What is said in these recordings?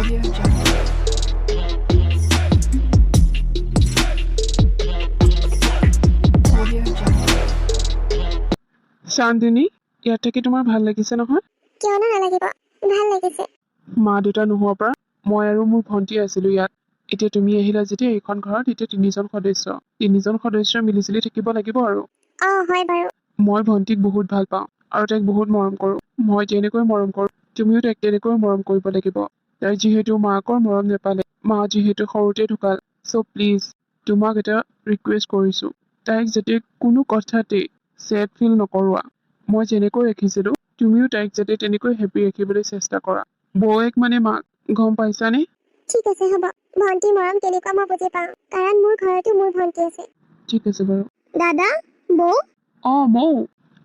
Audio Jungle. Audio Jungle. Chandini, ইয়াত থাকি তোমাৰ ভাল লাগিছে নহয়? কিয়নো নালাগিব, ভাল লাগিছে। মা দেউতা নোহোৱাৰ পৰা মই আৰু মোৰ ভণ্টি আছিলো ইয়াত। এতিয়া তুমি আহিলা যেতিয়া এইখন ঘৰত এতিয়া তিনিজন সদস্য মিলিজুলি থাকিব লাগিব আৰু। হয় বাৰু। মই ভণ্টিক বহুত ভাল পাওঁ আৰু তাইক বহুত মৰম কৰো। মই যেনেকৈ মৰম কৰো তুমিও তাইক তেনেকৈ মৰম কৰিব লাগিব। তাই যিহেতু মাকৰ মৰম নেপালে, মা যিহেতু সৰুতে ঢুকাল, চ' প্লিজ তোমাক এটা ৰিকুৱেষ্ট কৰিছো, তাইক যাতে কোনো কথাতেই চেড ফিল নকৰোৱা। মই যেনেকৈ ৰাখিছিলো তুমিও তাইক যাতে তেনেকৈ হেপী ৰাখিবলৈ চেষ্টা কৰা। বৌয়েক মানে মাক, গম পাইছানে? ঠিক আছে, হ'ব। ভণ্টি মৰম কেনেকুৱা মই বুজি পাওঁ, কাৰণ মোৰ ঘৰতো মোৰ ভণ্টি আছে। ঠিক আছে বাৰু। দাদা, বৌ। মৌ,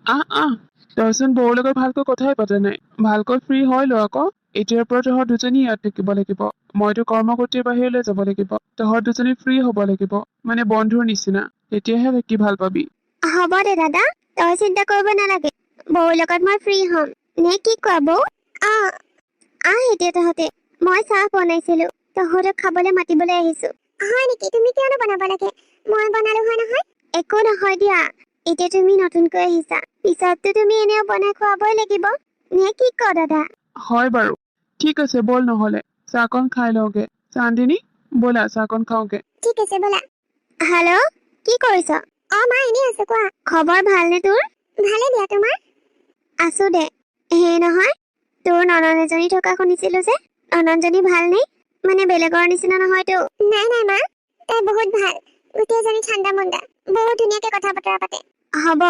আহ তইচোন বৌৰ লগত ভালকৈ কথাই পতা নাই। ভালকৈ ফ্ৰী হয় ল আকৌ। এতিয়াৰ পৰা তহঁত দুজনী ইয়াত থাকিব লাগিব। মইতো কৰ্মসূত্ৰে বাহিৰলৈ যাব লাগিব। তহঁত দুজনী ফ্ৰী হ'ব লাগিব, মানে বন্ধুৰ নিচিনা। তেতিয়াহে থাকি ভাল পাবি। হ'ব দে দাদা, তই চিন্তা কৰিব নালাগে। বৌৰ লগত মই ফ্ৰী হ'ম। নে কি কোৱা বৌ? এতিয়া তহঁতে, মই চাহ বনাইছিলো, তহঁতক খাবলৈ মাতিবলৈ আহিছো। হয় নেকি? তুমি কিয়নো বনাব লাগে? মই বনালো হয় নহয়। একো নহয় দিয়া, এতিয়া তুমি নতুনকৈ আহিছা, পিছততো তুমি এনেও বনাই খুৱাবই লাগিব। নে কি ক দাদা? হয় বাৰু, ঠিক আছে ব'ল নহ'লে চাহকণ খাই লওঁগে। চান্দিনী, ব'লা চাহকণ খাওঁগে। ঠিক আছে ব'লা। হেল্ল', কি কৰিছ? মা এনেই আছো, কোৱা। খবৰ ভালনে তোৰ? ভালে দিয়া, তোমাৰ? আছো দে। সেই নহয়, তোৰ ননন এজনী থকা শুনিছিলো যে, নননজনী ভালনে? মানে বেলেগৰ নিচিনা নহয়তো? নাই মা, তাই বহুত ভাল। গোটেইজনী ঠাণ্ডা মণ্ডা, বহুত ধুনীয়াকে কথা বতৰা পাতে। হ'ব,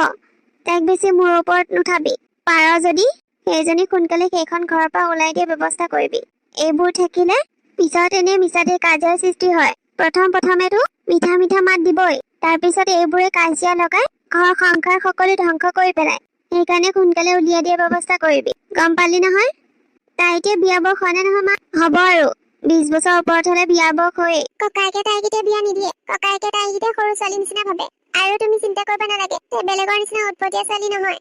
তাইক বেছি মোৰ ওপৰত নুঠাবি। পাৰ যদি সেইজনী সোনকালে সেইখন ঘৰৰ পৰা ওলাই দিয়া ব্যৱস্থা কৰিবি। এইবোৰ থাকিলে পিছত এনে মিছাতে কাজিয়াৰ সৃষ্টি হয়। প্ৰথমেতো মিঠা মাত দিবই, তাৰপিছত এইবোৰে কাজিয়া লগাই ঘৰ সংসাৰ সকলো ধ্বংস কৰি পেলাই। সেইকাৰণে সোনকালে উলিয়াই দিয়া ব্যৱস্থা কৰিবি, গম পালি নহয়? তাই এতিয়া বিয়া বয়স হয় নে নহয় মা? হ'ব আৰু 20 বছৰ ওপৰত হলে বিয়া বয়স হয়েই। ককাইকে তাইক এতিয়া বিয়া নিদিয়ে। ককাইকে তাইক এতিয়া সৰু ছোৱালী নিচিনা ভাবে। আৰু তুমি চিন্তা কৰিব নালাগে, তাই বেলেগৰ নিচিনা উৎপতীয়া ছোৱালী নহয়।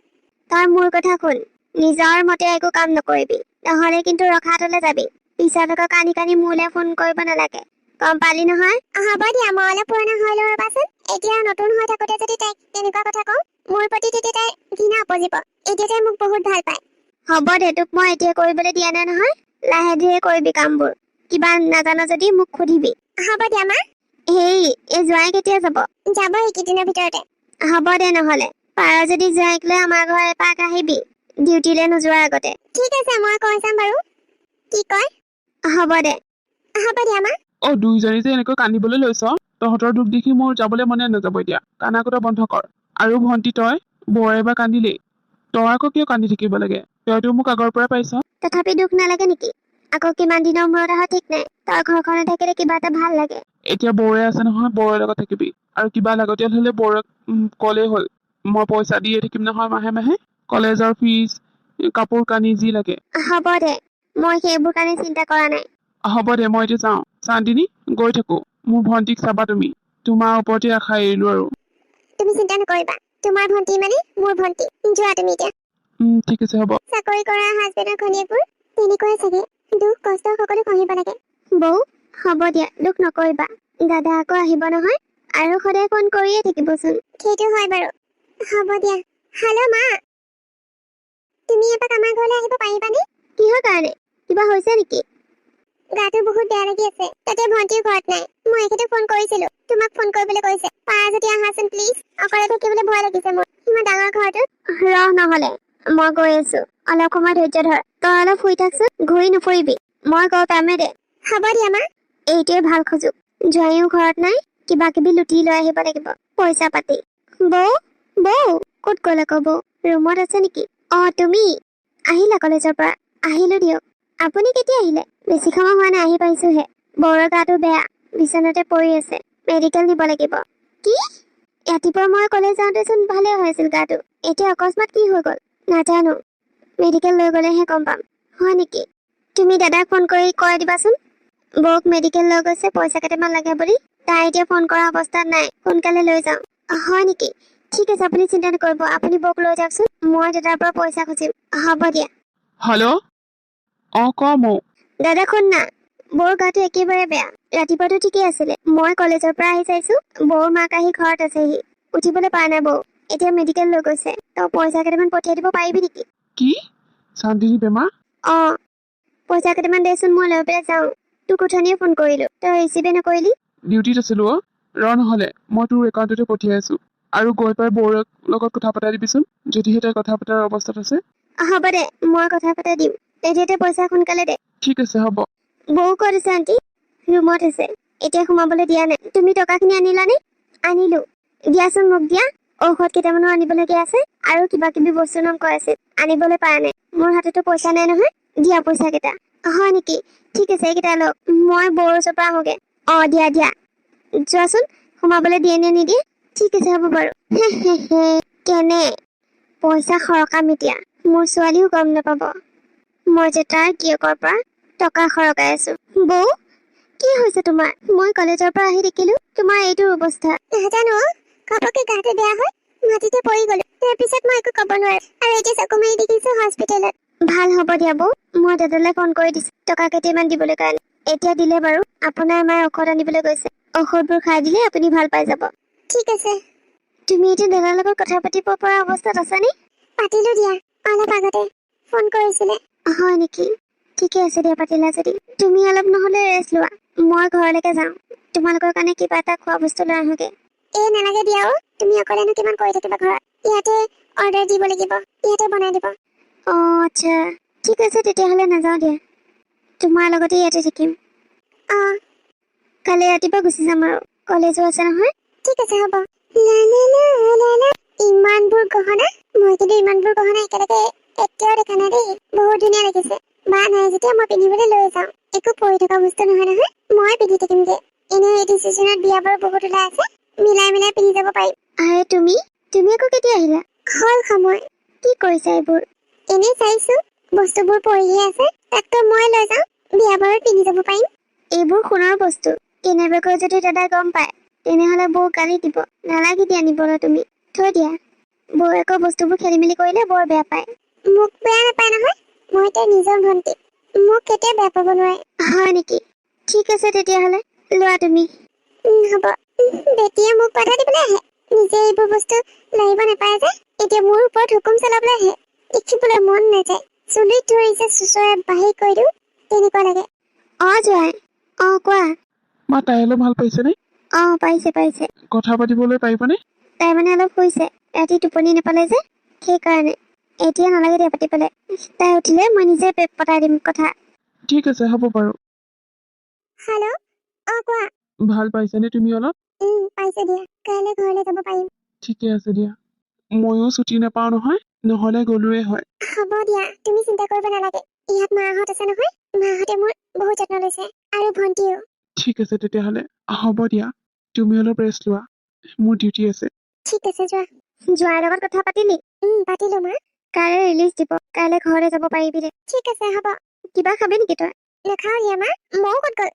তই মোৰ কথা শুন, নিজৰ মতে একো কাম নকৰিবি, নহলে কিন্তু ৰখাতলে যাবি। পিছত আকৌ কানি মোলৈ ফোন কৰিব নালাগে, গম পালি নহয়? হ'ব দিয়া, মই অলপ পুৰণা হৈ লওঁ ৰবাচোন। এতিয়া নতুন হৈ থাকোতে যদি তাইক তেনেকুৱা কথা কওঁ, মোৰ প্ৰতি তেতিয়া তাই ঘৃণা উপজিব। এতিয়া তাই মোক বহুত ভাল পায়। হ'ব দে, তোক মই এতিয়া কৰিবলৈ দিয়া নাই নহয়। লাহে ধীৰে কৰিবি কামবোৰ। কিবা নাজানো যদি মোক সুধিবি। হ'ব দিয়া মা। এই জোঁৱাই কেতিয়া যাব? যাব এইকেইদিনৰ ভিতৰতে। হ'ব দে নহলে, পাৰ যদি জোঁৱাইক লৈ আমাৰ ঘৰ এপাক আহিবি, ডিউটিলৈ নোযোৱাৰ আগতে। ঠিক আছে, মই কৈ চাম বাৰু। কি কয়? হ'ব দে। হ'ব দিয়া মা। দুইজনী যে এনেকৈ কান্দিবলৈ লৈছ, তহঁতৰ দুখ দেখি মোৰ যাবলৈ মনে নাযাব এতিয়া। কানা কটা বন্ধ কৰ। আৰু ভন্টি, তই বৰ এবাৰ কান্দিলেই, তই আকৌ কিয় কান্দি থাকিব লাগে? তইতো মোক আগৰ পৰা পাইছ। তথাপি দুখ নালাগে নেকি? আকৌ কিমান দিনৰ মূৰত আহ ঠিক নাই। তই ঘৰখনত থাকিলে কিবা এটা ভাল লাগে। এতিয়া বৌৰে আছে নহয়, বৌৰে লগত থাকিবি। আৰু কিবা লাগতিয়াল হলে বৌৰক কলেই হ'ল। মই পইচা দিয়ে থাকিম নহয় মাহে কলেজৰ ফিজ, কাপোৰ কানি যি লাগে। হ'ব দে, মই সেইবোৰ কাৰণে চিন্তা কৰা নাই। হ'ব দে, মই এতিয়া যাওঁ। চান্দিনী, গৈ থাকো। মোৰ ভন্টিক চাবা তুমি। তোমাৰ ওপৰতে আশা এৰিলো আৰু। তুমি চিন্তা নকৰিবা, তোমাৰ ভন্টি মানে মোৰ ভন্টি। যোৱা তুমি এতিয়া। ঠিক আছে, হ'ব। চাকৰি কৰা হাজবেণ্ডৰ ঘনীয়েকবোৰ তেনেকুৱাই চাগে, দুখ কষ্ট সকলো সহিব লাগে। বৌ, হ'ব দিয়া, দুখ নকৰিবা। দাদা আকৌ আহিব নহয়, আৰু সদায় ফোন কৰিয়ে থাকিবচোন। সেইটো হয় বাৰু। হ'ব দিয়া। হেল্ল' মা, তুমি এপাক আমাৰ ঘৰলৈ আহিব পাৰিবানে? কিহৰ কাৰণে? কিবা হৈছে নেকি? গাটো বহুত বেয়া লাগি আছে, তাতে ভন্টিও ঘৰত নাই। মই এখেতে ফোন কৰিছিলো, তোমাক ফোন কৰিবলৈ কৈছে। পাৰা যদি আহাচোন প্লিজ, অকলে থাকিবলৈ ভয় লাগিছে মোৰ। ইমান ডাঙৰ ঘৰটোত। ৰহ নহলে, মই গৈ আছো। অলপ সময় ধৈৰ্য ধৰ। তই অলপ শুই থাকচোন, ঘূৰি নুফুৰিবি। মই গৈ পামেই দে। হ'ব দিয়া মা। এইটোৱে ভাল সুযোগ, জোঁৱাইও ঘৰত নাই, কিবা কিবি লুটি লৈ আহিব লাগিব, পইচা পাতি। বৌ, ক'ত গ'ল আকৌ বৌ? ৰুমত আছে নেকি? তুমি আহিলা কলেজৰ পৰা? আহিলো দিয়ক। আপুনি কেতিয়া আহিলে? বেছি সময় হোৱা নাই, আহি পাইছোহে। বৌৰ গাটো বেয়া, বিচনাতে পৰি আছে, মেডিকেল নিব লাগিব। কি? ৰাতিপুৱা মই কলেজ যাওঁতেচোন ভালে হৈছিল গাটো, এতিয়া অকস্মাত কি হৈ গ'ল? নাজানো, মেডিকেল লৈ গ'লেহে গম পাম। হয় নেকি? তুমি দাদাক ফোন কৰি কৈ দিবাচোন, বৌক মেডিকেল লৈ গৈছে, পইচা কেইটামান লাগে বুলি। তাই এতিয়া ফোন কৰা অৱস্থাত নাই, সোনকালে লৈ যাওঁ। হয় নেকি? ঠিক আছে, আপুনি চিন্তা নকৰিব, আপুনি বৌক লৈ যাওকচোন। মই দাদাৰ পৰা পইচা খুজিম। হ'ব দিয়া। হেল্ল', ক মৌ। দাদা শুন না, বৌৰ গাটো একেবাৰে বেয়া। ৰাতিপুৱাটো ঠিকেই আছিলে। মই কলেজৰ পৰা আহি চাইছো বৌৰ মাক আহি ঘৰত আছেহি। উঠিবলৈ পৰা নাই বৌ। এতিয়া মেডিকেল লৈ গৈছে। তই পইচা কেইটামান পঠিয়াই দিব পাৰিবি নেকি? কি চান্দিনী বেমাৰ? অ, পইচা কেইটামান দেচোন, মই লৈ পেলাই যাওঁ। তোক উঠনিয়ে ফোন কৰিলো, তই ৰিচিভে নকৰিলি। ডিউটিত আছিলো অ। নহলে মই তোৰ একাউণ্টতে পঠিয়াই আছো। আৰু গৈ পাই বৌৰ লগত কথা পতাই দিবিচোন, যদিহে তাই কথা পতাৰ অৱস্থাত আছে। হ'ব দে, মই কথা পাতি দিম। এতিয়া পইচা সোনকালে দে। ঠিক আছে হ'ব। বৌ ক'ত আছে আণ্টি? ৰুমত আছে। এতিয়া সোমাবলৈ দিয়া নাই। তুমি টকাখিনি আনিলানে? আনিলো। দিয়াচোন মোক দিয়া। ঔষধ কেইটামানো আনিবলগীয়া আছে আৰু কিবা কিবি বস্তু নাম কৈ আছে, আনিবলৈ পৰা নাই। মোৰ হাততো পইচা নাই নহয়। দিয়া পইচা কেইটা। হয় নেকি? ঠিক আছে, এইকেইটা লওক। মই বৌৰ ওচৰৰ পৰা আহোগে। অ, দিয়া দিয়া। যোৱাচোন, সোমাবলৈ দিয়ে নে নিদিয়ে। ঠিক আছে হ'ব বাৰু। কেনে পইচা সৰকাম এতিয়া। মোৰ ছোৱালীও গম নাপাব মই যে তাৰ গিয়েকৰ পৰা টকা সৰকাই আছো। বৌ, কি হৈছে তোমাৰ? মই কলেজৰ পৰা আহি দেখিলো তোমাৰ এইটো অৱস্থা। নাজানো, ঘপকে গাটো বেয়া হয় মাটিতে পৰি গলো। তাৰপিছত মই একো ক'ব নোৱাৰো আৰু এতিয়া চকু মাৰি দেখিছো হস্পিটেলত। ভাল হ'ব দিয়া বৌ। মই দাদালৈ ফোন কৰি দিছো টকা কেইটামান দিবলৈ কাৰণে। এতিয়া দিলে বাৰু। আপোনাৰ মায়ে ঔষধ আনিবলৈ গৈছে। ঔষধবোৰ খাই দিলে আপুনি ভাল পাই যাব। ঠিক আছে। তুমি এতিয়া দাদাৰ লগত কথা পাতিব পৰা অৱস্থাত আছানে? পাতিলো দিয়া, অলপ আগতে ফোন কৰিছিলে। হয় নেকি? ঠিকে আছে দিয়া, পাতিলা যদি। তুমি অলপ নহলে ৰেষ্ট লোৱা। মই ঘৰলৈকে যাওঁ। তোমালোকৰ কাৰণে কিবা এটা খোৱা বস্তু লৈ আহোগে। নালাগে দিয়া। তুমি অকলেনো কিমান কৰি থাকিবা ঘৰত? ইয়াতে অৰ্ডাৰ দিব লাগিব, ইয়াতে বনাই দিব। অ আচ্ছা, ঠিক আছে তেতিয়াহ'লে নাযাওঁ দিয়া। তোমাৰ লগতে ইয়াতে থাকিম। অ, কালি ৰাতিপুৱা গুচি যাম আৰু কলেজো আছে নহয়। ঠিক আছে হ'ব। ইমানবোৰ গহনা, মই কিন্তু ইমানবোৰ গহনা একেলগে এতিয়াও দেখা নাই দেই। বহুত ধুনীয়া লাগিছে। বা নাই যেতিয়া মই পিন্ধিবলৈ লৈ যাওঁ। একো পৰি থকা বস্তু নহয় নহয়। মই পিন্ধি থাকিমগে। এনেও এইটো চিজনত বিয়া বাৰু বহুত ওলাই আছে। মিলাই মিলাই পিন্ধি যাব পাৰিম। আৰে তুমি আকৌ কেতিয়া আহিলা? হ'ল সময়। কি কৰিছা এইবোৰ? এনেই চাইছো, বস্তুবোৰ পৰিহে আছে। তাতকৈ মই লৈ যাওঁ, বিয়া বাৰত পিন্ধি যাব পাৰিম। এইবোৰ সোণৰ বস্তু। কেনেবাকৈ যদি দাদাই গম পায় তেনেহলে বৌ গালি দিব। নালাগে দিয়া নিবলৈ, তুমি থৈ দিয়া। বৌ আকৌ বস্তুবোৰ খেলি মেলি কৰিলে বৰ বেয়া পায়। মোক বেয়া নাপায় নহয়, মই তাইৰ নিজৰ ভণ্টি। মোক কেতিয়া বেয়া পাব নোৱাৰে। হয় নেকি? ঠিক আছে তেতিয়াহলে, লোৱা তুমি। হ'ব। বেটিয়ে মোক বাধা দিবলৈ আহে। নিজে এইবোৰ বস্তু লাগিব নাপায় যে এতিয়া মোৰ ওপৰত হুকুম চলাবলৈ আহে। দেখিবলৈ মন নাযায়। চুলিত ধৰি যে চুচৰাই বাহিৰ কৰি দিওঁ তেনেকুৱা লাগে। অ জোৱাই। অ কোৱা। মা তাই অলপ ভাল পাইছেনে? অ পাইছে। কথা পাতিবলৈ পাৰিবনে? তাই মানে অলপ শুইছে। ৰাতি টোপনি নাপালে যে সেইকাৰণে। এতিয়া নালাগে দিয়া পাতিবলৈ। তাই উঠিলে মই নিজে পতাই দিম কথা। ঠিক আছে হ'ব বাৰু। হেল্ল', অ কোৱা। ভাল পাইছানে তুমি অলপ? পাইছে দিয়া। কাইলৈ ঘৰলৈ যাব পাৰিম। ঠিকে আছে দিয়া। ময়ো ছুটি নাপাওঁ নহয়, নহলে গলোৱে হয়। হ'ব দিয়া, তুমি চিন্তা কৰিব নালাগে। ইয়াত মাহঁত আছে নহয়। মাহঁতে মোৰ বহুত যত্ন লৈছে আৰু ভন্টিও। ঠিক আছে তেতিয়াহলে, হ'ব দিয়া। তুমি অলপ ৰেষ্ট লোৱা, মোৰ ডিউটি আছে। ঠিক আছে, যোৱা। যোৱাৰ লগত কথা পাতিলি? পাতিলো মা। কাইলৈ ৰিলিজ দিব। কাইলৈ ঘৰলৈ যাব পাৰিবি দে। ঠিক আছে হ'ব। কিবা খাবি নেকি তই? নাখাওঁ দিয়া মা। ময়ো ক'ত গ'ল?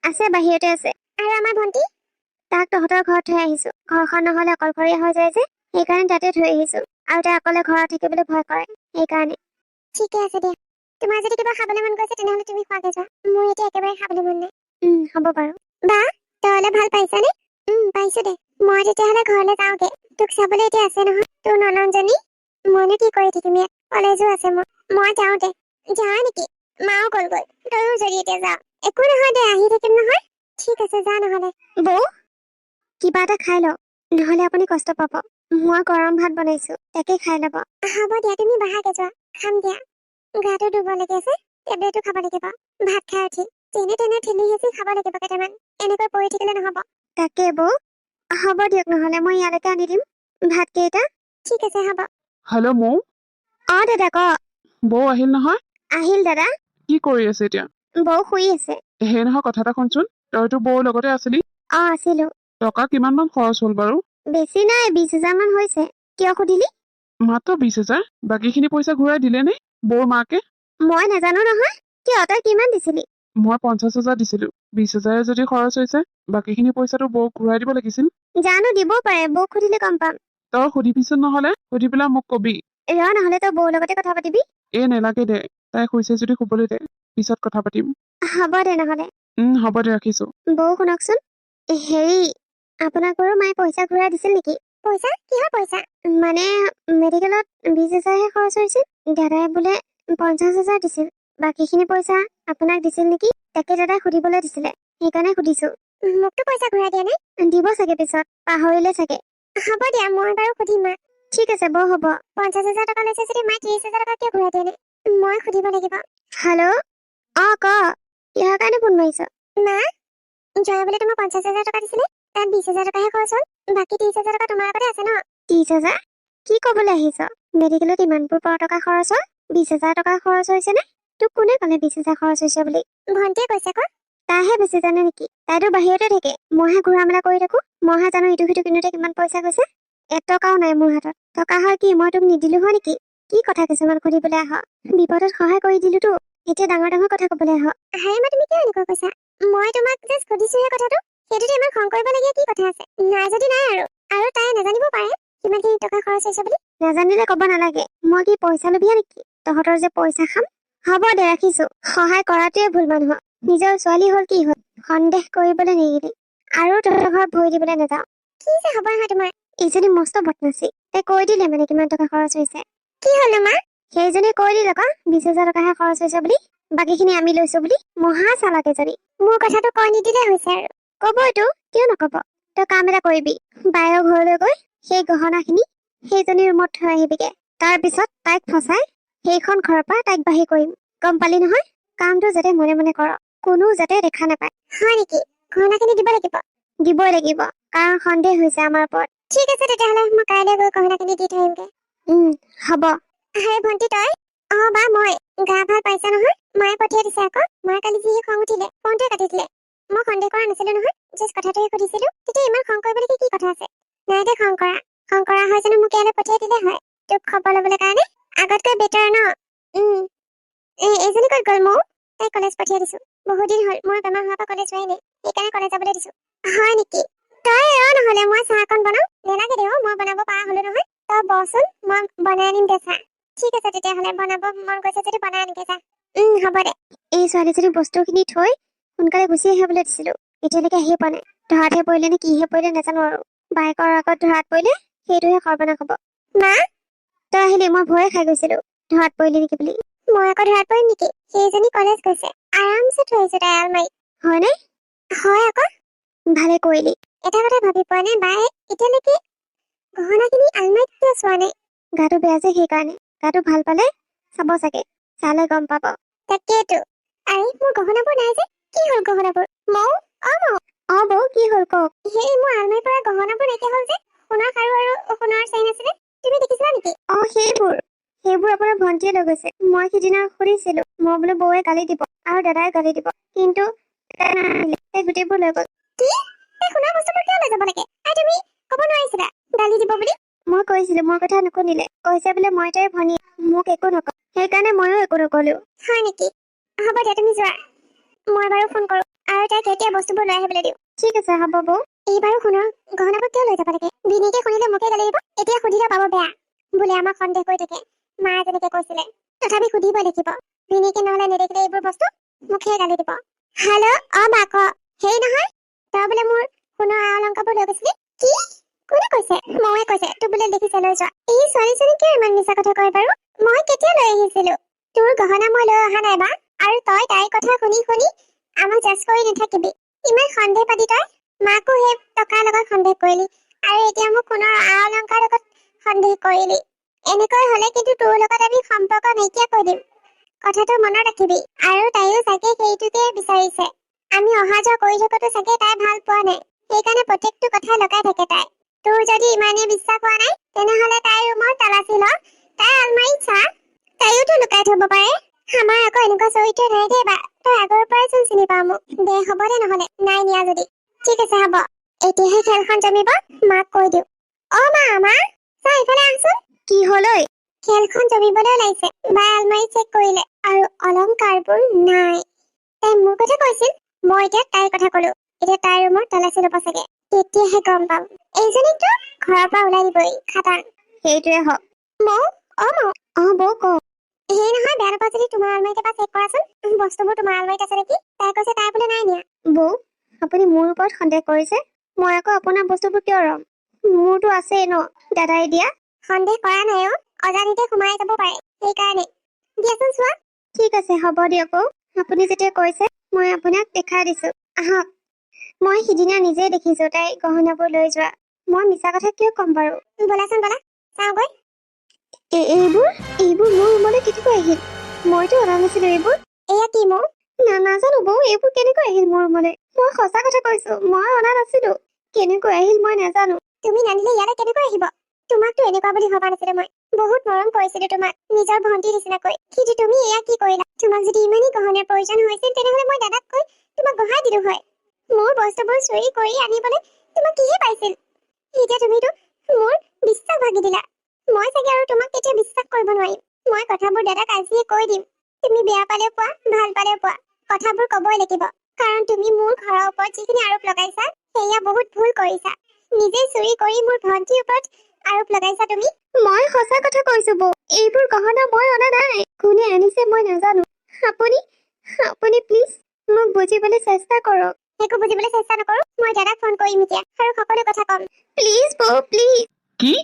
আছে, বাহিৰতে আছে। আৰু আমাৰ ভন্টি? তাক তহঁতৰ ঘৰত থৈ আহিছো। ঘৰখন নহলে অকলশৰীয়া হৈ যায় যে সেইকাৰণে তাতে থৈ আহিছো। আৰু তাই অকলে ঘৰত থাকিবলৈ ভয় কৰে সেইকাৰণে। ঠিকে আছে দিয়া। তোমাৰ যদি কিবা খাবলৈ মন গৈছে তেনেহলে তুমি খোৱাগে যোৱা। মোৰ এতিয়া একেবাৰে খাবলৈ মন নাই। হ'ব বাৰু। বা, তই অলপ ভাল পাইছানে? পাইছো দে। মই তেতিয়াহলে ঘৰলৈ যাওঁগে। তোক চাবলৈ এতিয়া আছে নহয় তোৰ ননন্দজনী। মইনো কি কৰি থাকিম ইয়াত? কলেজো আছে মোৰ। মই যাওঁ দে। যাওঁ নেকি? মাও গ'ল। তইও যদি এতিয়া যাওঁ একো নহয় দে, আহি থাকিম নহয়। ঠিক আছে, যা নহলে। বৌ, কিবা এটা খাই লওক, নহলে আপুনি কষ্ট পাব। মই গৰম ভাত বনাইছো, তাকে খাই ল'ব। হ'ব দিয়া, তুমি বাহাগে যোৱা। খাম দিয়া। গাটো দুৰ্বল লাগি আছে, টেবলেটো খাব লাগিব। ভাত খাই উঠি যেনে তেনে ঠেলি হেঁচি খাব লাগিব কেইটামান। এনেকৈ পৰি থাকিলে নহব। তাকে বৌ, হ'ব দিয়ক, নহলে মই ইয়ালৈকে আনি দিম ভাত কেইটা। ঠিক আছে হ'ব। হেল্ল' মৌ। অ দাদা ক। বৌ আহিল নহয়? আহিল দাদা। কি কৰি আছে এতিয়া? বৌ শুই আছে। সেই নহয়, কথা এটা শুনচোন। তইতো বৌৰ লগতে আছিলি। অ আছিলো। টকা কিমান মান খৰচ হ'ল বাৰু? বেছি নাই, 20,000 মান হৈছে। কিয় সুধিলি? মাত্ৰ 20,000? বাকীখিনি পইচা ঘূৰাই দিলে নে বৌৰ মাকে? মই নাজানো নহয়। কিয়, তই কিমান দিছিলি? মই 50,000 দিছিলো। 20,000 যদি খৰচ হৈছে, বাকীখিনি পইচাটো বৌক ঘূৰাই দিব লাগিছিল। জানো, দিবও পাৰে। বৌক সুধিলে গম পাম। তই সুধিবিচোন, নহলে সুধি পেলাই মোক কবি। নহলে তই বৌৰ লগতে কথা পাতিবি। নালাগে দে, তাই শুইছে যদি শুবলৈ দে। পিছত কথা পাতিম। হ'ব দে নহ'লে। হ'ব দে, ৰাখিছো। বৌ শুনকচোন, হেৰি আপোনাক বাৰু মায়ে পইচা ঘূৰাই দিছিল নেকি? পইচা? কিহৰ পইচা? মানে মেডিকেলত 20,000হে খৰচ হৈছিল। দাদাই বোলে 50,000 দিছিল। বাকীখিনি পইচা আপোনাক দিছিল নেকি? তাকে দাদাই সুধিবলৈ দিছিলে, সেইকাৰণে সুধিছো। মোকতো পইচা ঘূৰাই দিয়া নাই। দিব চাগে পিছত, পাহৰিলে চাগে। হ'ব দিয়া, মই বাৰু সুধিম মাক। ঠিক আছে বৌ, হ'ব। 50,000 টকা লৈছে যদি মায়ে 30,000 টকা কিয় ঘূৰাই দিয়া নাই? মই সুধিব লাগিব। হেল্ল', ক কিহৰ কাৰণে ফোন মাৰিছ? মা, জয়া বোলে তোমাক 50,000 টকা দিছিলে, তাত 20,000 টকাহে খৰচ হ'ল। বাকী 30,000 টকা তোমাৰ লগতে আছে ন? 30,000? কি ক'বলৈ আহিছ? মেডিকেলত ইমানবোৰ টকা খৰচ হ'ল, 20,000 টকা খৰচ হৈছে নে? তোক কোনে ক'লে 20,000 খৰচ হৈছে বুলি? ভণ্টিয়ে কৈছে ক। তাইহে বেছি জানে নেকি? তাইতো বাহিৰতে থাকে, মইহে ঘূৰা মেলা কৰি থাকো। মইহে জানো ইটো সিটো কিনোতে কিমান পইচা গৈছে। 1 টকাও নাই মোৰ হাতত। টকা হয় কি মই তোক নিদিলো হয় নেকি? কি কথা কিছুমান সুধিবলৈ আহ? বিপদত সহায় কৰি দিলোতো, এতিয়া ডাঙৰ ডাঙৰ কথা ক'বলৈ আহ? হাই মা, তুমি কিয় এনেকুৱা কৈছা? মই তোমাক জাষ্ট সুধিছোহে কথাটো। সেইটোতে ইমান খং কৰিবলগীয়া কি কথা আছে? নাই যদি নাই আৰু তাই নাজানিব পাৰে কিমানখিনি টকা খৰচ হৈছে বুলি। নাজানিলে ক'ব নালাগে। মই কি পইচা লবিয়া নেকি? তহঁতৰ যে পইচা খাম। হ'ব দে, ৰাখিছো। সহায় কৰাটোৱে ভুল মানুহৰ। নিজৰ ছোৱালী হ'ল কি হ'ল, সন্দেহ কৰিবলৈ নিদিলি আৰু তহঁতৰ ঘৰত ভৰি দিবলৈ নাযাওঁ। কি যে হ'ব নহয় তোমাৰ? এইজনী মস্ত বদমাচি। তাই কৈ দিলে মানে কিমান টকা খৰচ হৈছে। কি হ'ল মা? সেইজনী কৈ দিলে আকৌ 20,000 টকাহে খৰচ হৈছে বুলি, বাকীখিনি আমি লৈছো বুলি। মহা চালাক এজনী। মোৰ কথাটো কৈ নিদিলে হৈছে আৰু। কবইতো, কিয় নকব? তই কাম এটা কৰিবি, বায়ৰ ঘৰলৈ গৈ সেই গহনাখিনি সেইজনী ৰুমত থৈ আহিবিগে। তাৰ পিছত তাইক ফচাই সেইখন ঘৰৰ পৰা তাইক বাহিৰ কৰিম। গম পালি নহয়? কামটো যাতে মনে মনে কৰ, কোনো যাতে দেখা নাপায়। হয় নেকি? গহনাখিনি দিব লাগিব? দিবই লাগিব, কাৰণ সন্দেহ হৈছে আমাৰ ওপৰত। ঠিক আছে তেতিয়াহ'লে, মই কাইলৈ গৈ গহনাখিনি দি থৈ আহিমগে। হ'ব। আৰে ভণ্টি তই? বা মই। গা ভাল পাইছা নহয়? মায়ে পঠিয়াই দিছে আকৌ। মায়ে কালি যিহে খং উঠিলে, ফোনটোৱে কাটি দিলে। মই সন্দেহ কৰা নাছিলো নহয়, জাষ্ট কথাটোহে সুধিছিলো। তেতিয়া ইমান খং কৰিবলগীয়া কি কথা আছে? নাই দে খং কৰা হয় জানো মোক ইয়ালৈ পঠিয়াই দিলে হয়, তোক খবৰ ল'বলৈ কাৰণে। আগতকৈ বেটাৰ ন? এইজনী ক'ত গ'ল? মৌ তাই কলেজ পঠিয়াই দিছো। বহুত দিন হ'ল মই বেমাৰ হোৱাৰ পৰা কলেজ যোৱাই নাই, সেইকাৰণে কলেজ যাবলৈ দিছো। হয় নেকি? তই নহ'লে মই চাহ অকণ বনাও। নেলাগে দে, মই বনাব পৰা হলো নহয়। তই বচোন, মই বনাই আনিম দে চাহ। ঠিক আছে তেতিয়াহ'লে, বনাব মন গৈছে যদি বনাই আনিমগে যা। হ'ব দে। এই ছোৱালীজনী বস্তুখিনি থৈ সোনকালে গুচি আহিবলৈ দিছিলো, এতিয়ালৈকে আহিয়ে পোৱা নাই। ধৰাতহে পৰিলে নে কিহে পৰিলে নাজানো আৰু। বাইকৰ আগত ধৰাত পৰিলে সেইটোহে সৰ্বনাশ হ'ব। মা, তই আহিলি, মই ভয়ে খাই গৈছিলো ধৰাত পৰিলি নেকি বুলি। মই আকৌ ধৰাত পৰিম নেকি? সেইজনী কলেজ গৈছে, আৰামছে থৈ আহিছো তাই আলমাৰীত। হয়নে? হয় আকৌ। ভালে কৰিলি। এটা কথা ভাবি পোৱা নাই, বায়ে এতিয়ালৈকে গহনাখিনি আলমাৰীত কিয় চোৱা নাই? গাটো বেয়া যে সেইকাৰণে। গাটো ভাল পালে চাব চাগে, চালে গম পাব। তাকেইতো। আৰে মোৰ গহনাবোৰ নাই যে, কি হ'ল গহনাবোৰ? মৌ, মৌ। বৌ কি হ'ল কওক? সেই মোৰ আলমাৰীৰ পৰা গহনাবোৰ নাইকিয়া হ'ল যে, সোণৰ খাৰু আৰু সোণৰ চেইন আছিলে। তুমি দেখিছিলা নেকি? সেইবোৰ আপোনাৰ ভণ্টিয়ে লৈ গৈছে। মই সিদিনা সুধিছিলো, মই বোলো বৌয়ে গালি দিব আৰু দাদাই গালি দিব, কিন্তু তাই নাহিলে, তাই গোটেইবোৰ লৈ গ'ল। কি? এই সোণৰ বস্তুবোৰ কিয় লৈ যাব লাগে? তুমি ক'ব নোৱাৰিছিলা গালি দিব বুলি? মই কৈছিলো, মোৰ কথা নুশুনিলে। কৈছে বোলে মই তাইৰ ভনী, মোক একো নকওঁ। সেইকাৰণে ময়ো একো নকলো। হয় নেকি? হ'ব দিয়া, তুমি যোৱা। মই বাৰু ফোন কৰো আৰু তাইক এতিয়া বস্তুবোৰ লৈ আহিবলৈ দিওঁ। ঠিক আছে হ'ব বৌ। এইবাৰো সোণৰ গহনাবোৰ কিয় লৈ যাব লাগে? ভিনিকে শুনিলে মোকে গালি দিব। এতিয়া সুধিলে পাব বেয়া, বোলে আমাক সন্দেহ কৰি থাকে। মায়ে যেনেকে কৈছিলে, তথাপি সুধিবই লাগিব। ভিনিকে নহলে নেদেখিলে এইবোৰ বস্তু মুখে গালি দিব। হেল্ল', বা ক। হেৰি নহয়, তই বোলে মোৰ সোণৰ অলংকাৰবোৰ লৈ গৈছিলি। কি? কোনে কৈছে? ময়ে কৈছে, তোক বোলে দেখিছে লৈ যোৱা। এই ছোৱালীজনী কিয় ইমান মিছা কথা কয় বাৰু? মই কেতিয়া লৈ আহিছিলো? তোৰ গহনা মই লৈ অহা নাই বা। আৰু তই তাইৰ কথা শুনি আমাক জাজ কৰি নাথাকিবি। ইমান সন্দেহ পাতি তই মাকো সেই টকাৰ লগত সন্দেহ কৰিলি, আৰু এতিয়া মোক সোণৰ অলংকাৰ লগত সন্দেহ কৰিলি। এনেকৈ হলে কিন্তু তোৰ লগত আমি সম্পৰ্ক নাইকিয়া কৰি দিম, কথাটো মনত ৰাখিবি। আৰু তাইও চাগে সেইটোকে বিচাৰিছে। আমি অহা যোৱা কৰি থাকোতো চাগে তাই ভাল পোৱা নাই, সেইকাৰণে প্ৰত্যেকটো কথা লগাই থাকে তাই। তোৰ যদি ইমানেই বিশ্বাস হোৱা নাই, তেনেহলে তাইৰ ৰুমৰ তালাচী ল, তাই আলমাৰীত চা, তাইওতো লুকাই থব পাৰে। আমাৰ আকৌ এনেকুৱা চৰিত্ৰ নাই দে বা, তই আগৰ পৰাই চোন চিনি পাও মোক। দে হ'ব দে নহলে, নাই নিয়া যদি। ঠিক আছে হ'ব, এতিয়াহে খেলখন জমিব, মাক কৈ দিওঁ। মা চা ইফালে আহচোন। কি হ'ল ঐ? খেলখন জমিবলৈ ওলাইছে। বাই আলমাৰী চেক কৰিলে আৰু অলংকাৰবোৰ নাই। তাই মোৰ কথা কৈছিল, মই এতিয়া তাইৰ কথা কলো। এতিয়া তাইৰ ৰুমৰ তালাচী ল'ব চাগে, তেতিয়াহে গম পাম। এইজনীকতো ঘৰৰ পৰা ওলাই দিবই, খাটাং। সেইটোৱে হওক। মৌ, মৌ। বৌ কওক। সেই নহয়, বেয়া নাপাওঁ যদি তোমাৰ আলমাৰীত এবাৰ চেক কৰাচোন, বস্তুবোৰ তোমাৰ আলমাৰীত আছে নেকি। তাই কৈছে তাই বোলে নাই নিয়া। বৌ, আপুনি মোৰ ওপৰত সন্দেহ কৰিছে? মই আকৌ আপোনাৰ বস্তুবোৰ কিয় ৰম? মোৰতো আছেই ন, দাদাই দিয়া। সন্দেহ কৰা নাই অ, অজানিতে সোমাই যাব পাৰে, সেইকাৰণে। দিয়াচোন চোৱা। ঠিক আছে, হ'ব দিয়ক অ, আপুনি যেতিয়া কৈছে মই আপোনাক দেখাই দিছো। আহক। মই সিদিনা নিজেই দেখিছো তাই গহনাবোৰ লৈ যোৱা। মই মিছা কথা কিয় ক'ম বাৰু? ব'লাচোন ব'লা, চাওঁগৈ। এইবোৰ এইবোৰ মোৰ ৰুমলৈ কেনেকৈ আহিল? মইতো অনা নাছিলো এইবোৰ। এয়া কি মৌ? নাজানো বৌ, এইবোৰ কেনেকৈ আহিল মোৰ ৰুমলৈ? মই সঁচা কথা কৈছো, মই অনা নাছিলো। কেনেকৈ আহিল মই নাজানো। তুমি নানিলে ইয়ালৈ কেনেকৈ আহিব? তোমাকতো এনেকুৱা বুলি ভবা নাছিলো মই। বহুত মৰম কৰিছিলো তোমাক, নিজৰ ভণ্টিৰ নিচিনাকৈ। কিন্তু তুমি এয়া কি কৰিলা? তোমাক যদি ইমানেই গহনাৰ প্ৰয়োজন হৈছিল তেনেহলে মই দাদাক কৈ তোমাক গহাই দিলো হয়। মোৰ বস্তুবোৰ চুৰি কৰি আনিবলৈ তোমাক কিহে পাইছিল? এতিয়া তুমিতো মোৰ বিশ্বাস ভাঙি দিলা। মই চাগে আৰু তোমাক কেতিয়া বিশ্বাস কৰিব নোৱাৰিম। মই কথাবোৰ দাদাক আজিয়ে কৈ দিম। তুমি বেয়া পালেও পোৱা, ভাল পালেও পোৱা, কথাবোৰ কবই লাগিব। কাৰণ তুমি মোৰ ঘৰৰ ওপৰত যিখিনি আৰোপ লগাইছা সেয়া বহুত ভুল কৰিছা। নিজে চুৰি কৰি মোৰ ভণ্টিৰ ওপৰত আৰোপ লগাইছা তুমি। মই সঁচা কথা কৈছো বৌ, এইবোৰ গহনা মই অনা নাই। কোনে আনিছে মই নাজানো। আপুনি আপুনি প্লিজ মোক বুজিবলৈ চেষ্টা কৰক। একো বুজিবলৈ চেষ্টা নকৰো। মই দাদাক ফোন কৰিম এতিয়া আৰু সকলো কথা ক'ম। প্লিজ বৌ, প্লিজ। কি?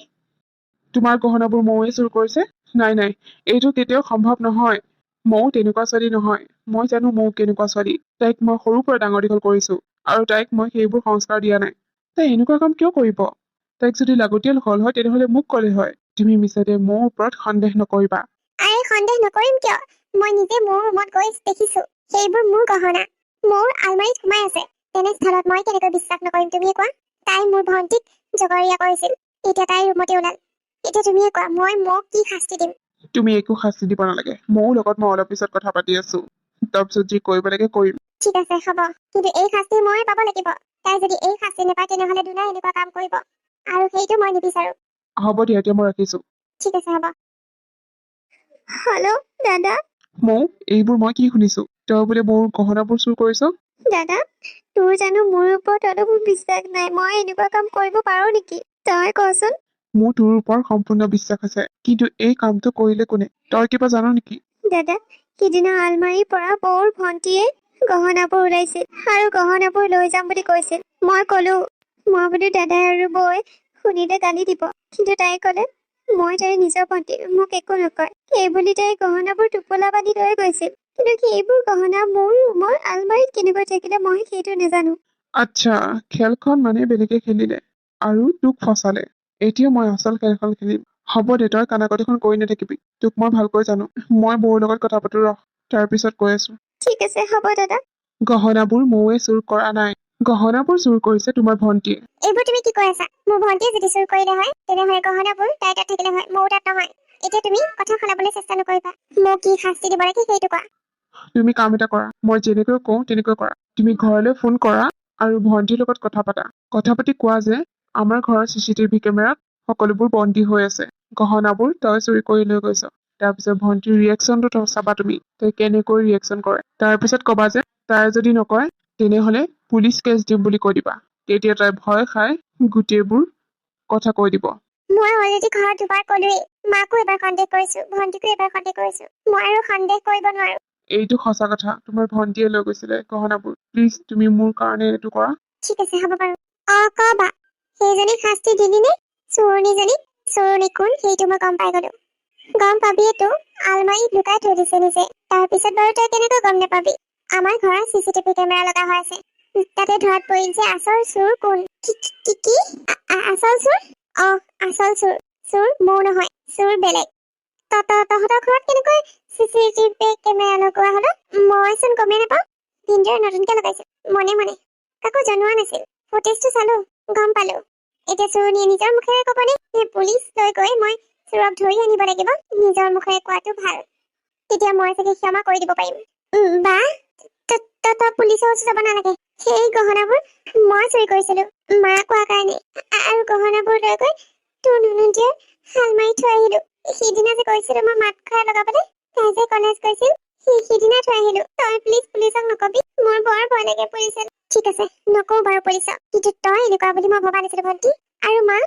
তোমাৰ গহনাবোৰ মৌৱে চুৰ কৰিছে? নাই নাই, এইটো কেতিয়াও সম্ভৱ নহয়। মৌ তেনেকুৱা ছোৱালী নহয়। মই জানো মৌ কেনেকুৱা ছোৱালী। তাইক মই সৰুৰ পৰা ডাঙৰ দীঘল কৰিছো আৰু তাইক মই সেইবোৰ সংস্কাৰ দিয়া নাই। তাই এনেকুৱা কাম কিয় কৰিব? তাইক যদি লাগতিয়াল হল হয় তেনেহলে মোক ক'লে হয়। তুমি মিছাতে মোৰ ওপৰত সন্দেহ নকৰিবা। আৰে সন্দেহ নকৰিম কিয়? মই নিজে মোৰ ৰুমত গৈ দেখিছো সেইবোৰ মোৰ গহনা। মোৰ আলমাৰীত সোমাই আছে। তেনেস্থলত মই কেনেকৈ বিশ্বাস নকৰিম তুমিয়ে কোৱা? তাই মোৰ ভণ্টিক জগৰীয়া কৰিছিল। এতিয়া তাই ৰুমতে ওলাল। এতিয়া তুমিয়ে কোৱা, মই মোক কি শাস্তি দিম? তুমি একো শাস্তি দিব নালাগে। মৌৰ লগত মই অলপ পিছত কথা পাতি আছো। তাৰপিছত যি কৰিব লাগে কৰিম। ঠিক আছে হ'ব, কিন্তু এই শাস্তি মই পাব লাগিব। তাই যদি এই শাস্তি নাপায় তেনেহলে দুনাই এনেকুৱা কাম কৰিব, আৰু সেইটো মই নিবিচাৰো। হ'ব দিয়া, এতিয়া মই ৰাখিছো। ঠিক আছে হ'ব। হেল্ল' দাদা। মৌ, এইবোৰ মই কি শুনিছো? তই বোলে মোৰ গহনাবোৰ চুৰ কৰিছ? দাদা, তোৰ জানো মোৰ ওপৰত অলপো বিশ্বাস নাই? মই এনেকুৱা কাম কৰিব পাৰো নেকি? তই কচোন। মোৰ তোৰ ওপৰত সম্পূৰ্ণ বিশ্বাস আছে, কিন্তু এই কামটো কৰিলে কোনে? তই কিবা জান নেকি? দাদা, সিদিনা আলমাৰীৰ পৰা বৌৰ ভণ্টিয়ে গহনাবোৰ ওলাইছিল আৰু গহনাবোৰ লৈ যাম বুলি কৈছিল। মই কলো, মই বোলো দাদাই আৰু বৌয়ে শুনিলে গালি দিব। কিন্তু তাই কলে মই তাইৰ নিজৰ ভণ্টি, মোক একো নকয়। সেইবুলি তাই গহনাবোৰ টোপোলা বান্ধি লৈ গৈছিল। কিন্তু সেইবোৰ গহনা মোৰ ৰুমৰ আলমাৰীত কেনেকৈ থাকিলে মই সেইটো নাজানো। আচ্ছা, খেলখন মানে বেলেগে খেলিলে আৰু তোক ফচালে। এতিয়া মই আচল খেলখন খেলিম। হ'ব দে, তই কানাকটিখন কৰি নাথাকিবি। তোক মই ভালকৈ জানো। মই বৌৰ লগত কথা পাতো ৰহ, তাৰপিছত কৈ আছো। ঠিক আছে হ'ব দাদা। গহনাবোৰ মৌৱে চুৰ কৰা নাই। গহনাবোৰ চুৰ কৰিছে তোমাৰ ভণ্টিয়ে। এইবোৰ তুমি কি কৈ আছা? মোৰ ভণ্টিয়ে যদি চুৰ কৰিলে হয় তেনেহলে গহনাবোৰ তাই তাত থাকিলে হয়, মোৰ তাত নহয়। এতিয়া তুমি কথা সলাবলৈ চেষ্টা নকৰিবা। মোক কি শাস্তি দিব লাগে সেইটো কোৱা। তুমি কাম এটা কৰা, মই যেনেকৈ কওঁ তেনেকৈ কৰা। তুমি ঘৰলৈ ফোন কৰা আৰু ভণ্টিৰ লগত কথা পাতা। কথা পাতি কোৱা যে আমাৰ ঘৰৰ CCTV কেমেৰাত সকলোবোৰ বন্দী হৈ আছে। গহনাবোৰ তই চুৰি কৰি লৈ গৈছ। তাৰপিছত ভণ্টিৰ ৰিয়েকশ্যনটো চাবা তুমি, তাই কেনেকৈ ৰিয়েকশ্যন কৰে। তাৰপিছত কবা যে তাই যদি নকয় তেনেহলে পুলিচ কেছ দিম বুলি কৈ দিবা। তেতিয়া তাই ভয় খাই গোটেইবোৰ কথা কৈ দিব। মই অলৰেডি ঘৰত দুবাৰ কলোৱেই। মাকো এবাৰ সন্দেহ কৰিছো, ভণ্টিকো এবাৰ সন্দেহ কৰিছো। মই আৰু সন্দেহ কৰিব নোৱাৰো। এইটো সঁচা কথা, তোমাৰ ভণ্টিয়ে লৈ গৈছিলে গহনাবোৰ। প্লিজ তুমি মোৰ কাৰণে এইটো কৰা। ঠিক আছে হ'ব বাৰু। কবা, সেইজনীক শাস্তি দিলি নে? চোৰণীজনীক? চোৰণী কোন সেইটো মই গম পাই গলো। গম পাবিয়েতো, আলমাৰীত লুকাই থৈ দিছে নিজে। তাৰপিছত বাৰু তই কেনেকৈ গম নাপাবি? আমাৰ ঘৰত CCTV কেমেৰা লগা হৈ আছে। তাতে ধৰাত পৰিল যে আচল চোৰ কোন। কি আচল চোৰ? আচল চোৰ। চোৰ মৌ নহয়, চোৰ বেলেগ। তহঁতৰ ঘৰত কেনেকৈ CCTV কেমেৰা লগোৱা হলো? মইচোন গমেই নাপাওঁ। ভিনদেউয়ে নতুনকে লগাইছিল, মনে মনে। কাকো জনোৱা নাছিল। ফুটেজটো চালো, গম পালো। এতিয়া চোৰনীয়ে নিজৰ মুখেৰে কবনে নে পুলিচ লৈ গৈ মই চোৰক ধৰি আনিব লাগিব? নিজৰ মুখেৰে কোৱাটো ভাল। তেতিয়া মই চাগে ক্ষমা কৰি দিব পাৰিম। বা তই পুলিচৰ ওচৰত যাব নালাগে। সেই গহনাবোৰ মই চুৰি কৰিছিলো, মা কোৱা কাৰণে। আৰু গহনাবোৰ লৈ গৈ তোৰ ননন্দীয়ে আলমাৰীত থৈ আহিলো। সিদিনা যে কৈছিলো মই মাত খাই লগাবলৈ, তাই যে কলেজ গৈছিল, সিদিনা থৈ আহিলো। তই প্লিজ পুলিচক নকবি, মোৰ বৰ ভয় লাগে পুলিচত। ঠিক আছে, নকওঁ বাৰু পুলিচক। কিন্তু তই এনেকুৱা বুলি মই ভবা নাছিলো ভণ্টি। আৰু মা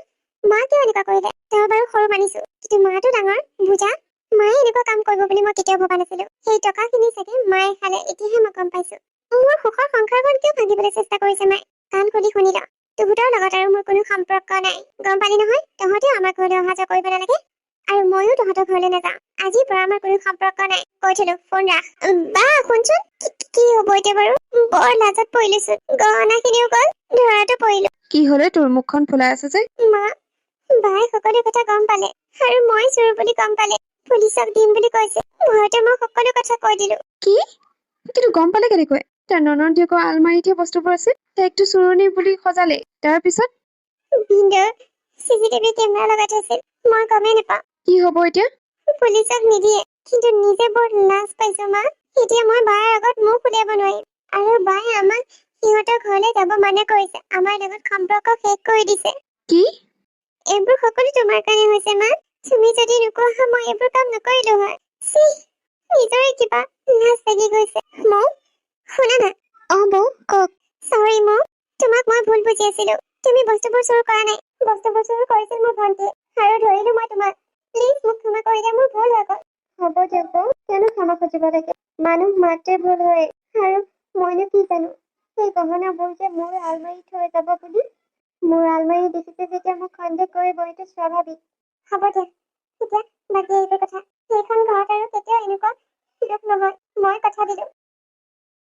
কিয় এনেকুৱা কৰিলে? তই বাৰু সৰু মানিছো, কিন্তু মাটো ডাঙৰ বুজা। মায়ে এনেকুৱা কাম কৰিব বুলি মই কেতিয়াও ভবা নাছিলো। সেই টকাখিনি চাগে মায়ে খালে, এতিয়াহে মই গম পাইছো। মোৰ সুখৰ সংসাৰখন কিয় ভাঙিবলৈ চেষ্টা কৰিছে মায়ে? কাণ খুলি শুনি ল, তহঁতৰ লগত আৰু মোৰ কোনো সম্পৰ্ক নাই। গম পালি নহয়? তহঁতেও আমাৰ ঘৰলৈ অহা যোৱা কৰিব নালাগে আৰু ময়ো তহঁতৰ ঘৰলৈ নাযাওঁ। আজিৰ পৰা আমাৰ কোনো সম্পৰ্ক নাই। কৈ থলো, ফোন ৰাখ। বা শুনচোন, কি হব এতিয়া বাৰু? বৰ লাজত পৰিলোচোন। গহনাখিনিও গ'ল, ধৰাটো পৰিলো। কি হলে তোৰ মুখখন ফুলাই আছে যে? মা, বাই সকলো কথা গম পালে আৰু মই চোৰ বুলি গম পালে পুলিচক দিম বুলি কৈছে। ভয়তে মই সকলো কথা কৈ দিলো। কি? কিন্তু গম পালে কেনেকৈ? তাৰ ননন্দীয়েকৰ আলমাৰীত বস্তুবোৰ আছে, তাইকটো চুৰণি বুলি সজালে। তাৰপিছত ভিন্দৰ চিচিটিভি কেমেৰা লগাই থৈছিল, মই গমেই নাপাওঁ। কি হব এতিয়া? পুলিচক নিদিয়ে, কিন্তু নিজে বৰ লাজ পাইছো মা। এতিয়া মই বাৰ আগত মুখ উলিয়াব নোৱাৰিম আৰু বায়ে আমাক সিহঁতৰ ঘৰলৈ যাব মানা কৰিছে। আমাৰ লগত সম্পৰ্ক শেষ কৰি দিছে। কি? এইবোৰ সকলো তোমাৰ কাৰণে হৈছে মা। তুমি যদি নোকোৱা মই এইবোৰ কাম নকৰিলো হয়। চি, নিজৰে কিবা লাজ লাগি গৈছে। মৌ, শুনা না। বৌ, কওক। চৰি মৌ, তোমাক মই ভুল বুজি আছিলো। তুমি বস্তুবোৰ চুৰ কৰা নাই। বস্তুবোৰ চুৰ কৰিছিল মোৰ ভণ্টি আৰু ধৰিলো মই তোমাক। প্লিজ মোক ক্ষমা কৰি দিয়া, মোৰ ভুল হৈ গ'ল। হ'ব দিয়ক বৌ, কিয়নো ক্ষমা খুজিব লাগে? মানুহ মাত্ৰে ভুল হয় আৰু মইনো কি জানো সেই গহনাবোৰ যে মোৰ আলমাৰীত থৈ যাব বুলি। মোৰ আলমাৰী দেখিছে যেতিয়া মোক সন্দেহ কৰিব, এইটো স্বাভাৱিক। হ'ব দিয়া, এতিয়া বাকী এইটো কথা। সেইখন ঘৰত আৰু কেতিয়াও এনেকুৱা সুযোগ নহয়। মই কথা দিলো,